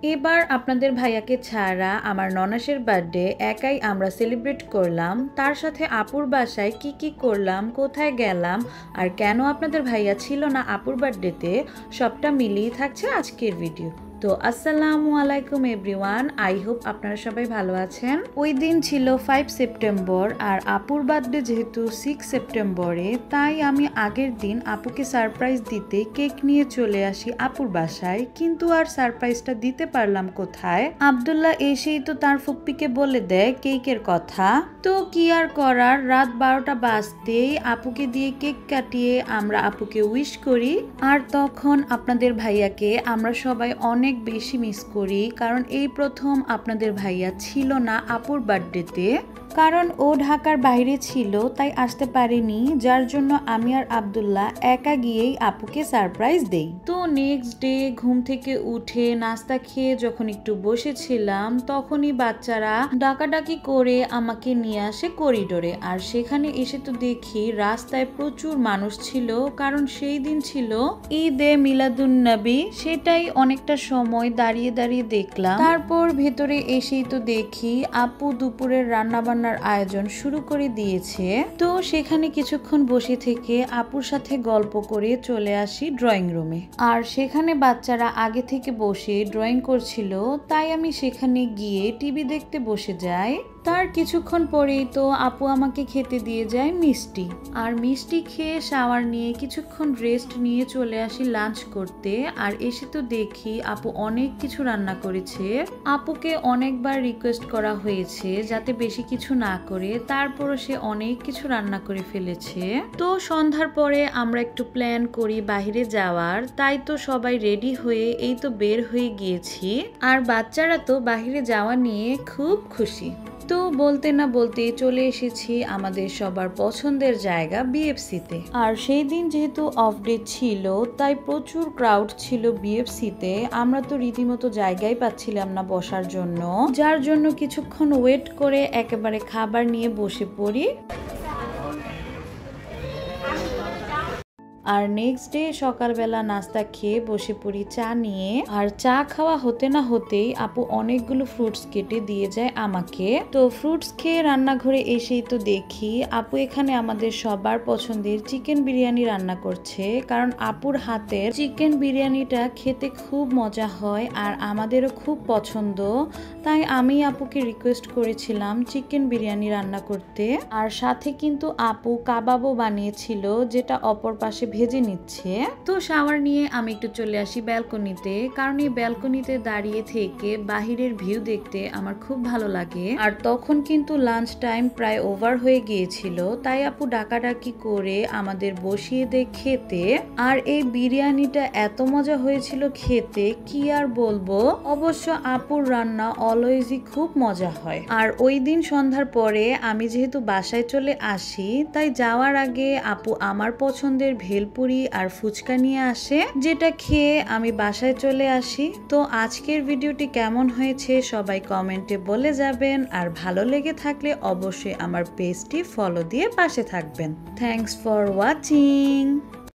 এবার আপনাদের ভাইয়াকে ছাড়া আমার ননাসের বার্থডে একাই আমরা সেলিব্রেট করলাম। তার সাথে আপুর বাসায় কি কি করলাম, কোথায় গেলাম আর কেন আপনাদের ভাইয়া ছিল না আপুর বার্থডেতে, সবটা মিলিয়ে থাকছে আজকের ভিডিও। তো আসসালামু আলাইকুম এভরিওয়ান, আই হোপ আপনারা সবাই ভালো আছেন। ওই দিন ছিল 5 সেপ্টেম্বর আর আপুর বার্থডে যেহেতু 6 সেপ্টেম্বরে, তাই আমি আগের দিন আপুকে সারপ্রাইজ দিতে কেক নিয়ে চলে আসি আপুর বাসায়। কিন্তু আর সারপ্রাইজটা দিতে পারলাম কোথায়, আব্দুল্লাহ এসেই তো তার ফুপ্পিকে বলে দেয় কেকের কথা। তো কি আর করার, রাত 12টা বাজতেই আপুকে দিয়ে কেক কাটিয়ে আমরা আপুকে উইশ করি। আর তখন আপনাদের ভাইয়াকে আমরা সবাই অনেক বেশি মিস করি, কারণ এই প্রথম আপনাদের ভাইয়া ছিল না আপুর বার্থডেতে, কারণ ও ঢাকার বাইরে ছিল তাই আসতে পারেনি, যার জন্য আমি আর আব্দুল্লাহ একা গিয়েই আপুকে সারপ্রাইজ দেই। তো নেক্সট ডে ঘুম থেকে উঠে নাস্তা খেয়ে যখন একটু বসেছিলাম, তখনই বাচ্চারা ডাকাডাকি করে আমাকে নিয়ে আসে করিডোরে। আর সেখানে এসে তো দেখি রাস্তায় প্রচুর মানুষ ছিল, কারণ সেই দিন ছিল ঈদে মিলাদুন্নবী। সেটাই অনেকটা সময় দাঁড়িয়ে দাঁড়িয়ে দেখলাম। তারপর ভেতরে এসেই তো দেখি আপু দুপুরের রান্নাবান্নার আয়োজন শুরু করে দিয়েছে। তো সেখানে কিছুক্ষণ বসে থেকে আপুর সাথে গল্প করে চলে আসি ড্রয়িং রুমে। আর সেখানে বাচ্চারা আগে থেকে বসে ড্রয়িং করছিল, তাই আমি সেখানে গিয়ে টিভি দেখতে বসে যাই। তার কিছুক্ষণ পরেই তো আপু আমাকে খেতে দিয়ে যায় মিষ্টি। আর মিষ্টি খেয়ে শাওয়ার নিয়ে কিছুক্ষণ রেস্ট নিয়ে চলে আসি লাঞ্চ করতে। আর এসে তো দেখি আপু অনেক কিছু রান্না করেছে। আপুকে অনেকবার রিকোয়েস্ট করা হয়েছে যাতে বেশি কিছু না করে, তারপরও সে অনেক কিছু রান্না করে ফেলেছে। তো সন্ধ্যার পরে আমরা একটু প্ল্যান করি বাইরে যাওয়ার, তাই তো সবাই রেডি হয়ে এই তো বের হয়ে গিয়েছি। আর বাচ্চারা তো বাইরে যাওয়া নিয়ে খুব খুশি। তো বলতে না বলতে চলে এসেছি আমাদের সবার পছন্দের জায়গা বিএফসিতে। আর সেই দিন যেহেতু অফ ডে ছিল, তাই প্রচুর ক্রাউড ছিল বিএফসিতে। আমরা তো রীতিমতো জায়গায় পাচ্ছিলাম না বসার জন্য, যার জন্য কিছুক্ষণ ওয়েট করে একেবারে খাবার নিয়ে বসে পড়ি। আর নেক্সট ডে সকালবেলা নাস্তা খেয়ে বসে পড়ি চা নিয়ে। আর চা খাওয়া হতে না হতেই আপু অনেকগুলো ফ্রুটস কেটে দিয়ে যায় আমাকে। তো ফ্রুটস খেয়ে রান্নাঘরে এসেই তো দেখি আপু এখানে আমাদের সবার পছন্দের চিকেন বিরিয়ানি রান্না করছে, কারণ আপুর হাতের চিকেন বিরিয়ানিটা খেতে খুব মজা হয় আর আমাদেরও খুব পছন্দ। তাই আমি আপুকে রিকোয়েস্ট করেছিলাম চিকেন বিরিয়ানি রান্না করতে। আর সাথে কিন্তু আপু কাবাবও বানিয়েছিল, যেটা অপর পাশে ভেজে নিচ্ছে। তো শাওয়ার নিয়ে আমি একটু চলে আসি ব্যালকনিতে, কারণ এই ব্যালকনিতে দাঁড়িয়ে থেকে বাহিরের ভিউ দেখতে আমার খুব ভালো লাগে। আর তখন কিন্তু লাঞ্চ টাইম প্রায় ওভার হয়ে গিয়েছিল, তাই আপু ডাকাডাকি করে আমাদের বসিয়ে দেয় খেতে। আর এই বিরিয়ানিটা এত মজা হয়েছিল খেতে, কি আর বলবো। অবশ্য আপুর রান্না অলওয়েজই খুব মজা হয়। আর ওই দিন সন্ধ্যার পরে আমি যেহেতু বাসায় চলে আসি, তাই যাওয়ার আগে আপু আমার পছন্দের ভেলপুরি আর ফুচকা নিয়ে আসে, যেটা খেয়ে আমি বাসায় চলে আসি। তো আজকের ভিডিওটি কেমন হয়েছে সবাই কমেন্টে বলে যাবেন। আর ভালো লেগে থাকলে অবশ্যই আমার পেজটি ফলো দিয়ে পাশে থাকবেন। Thanks for watching.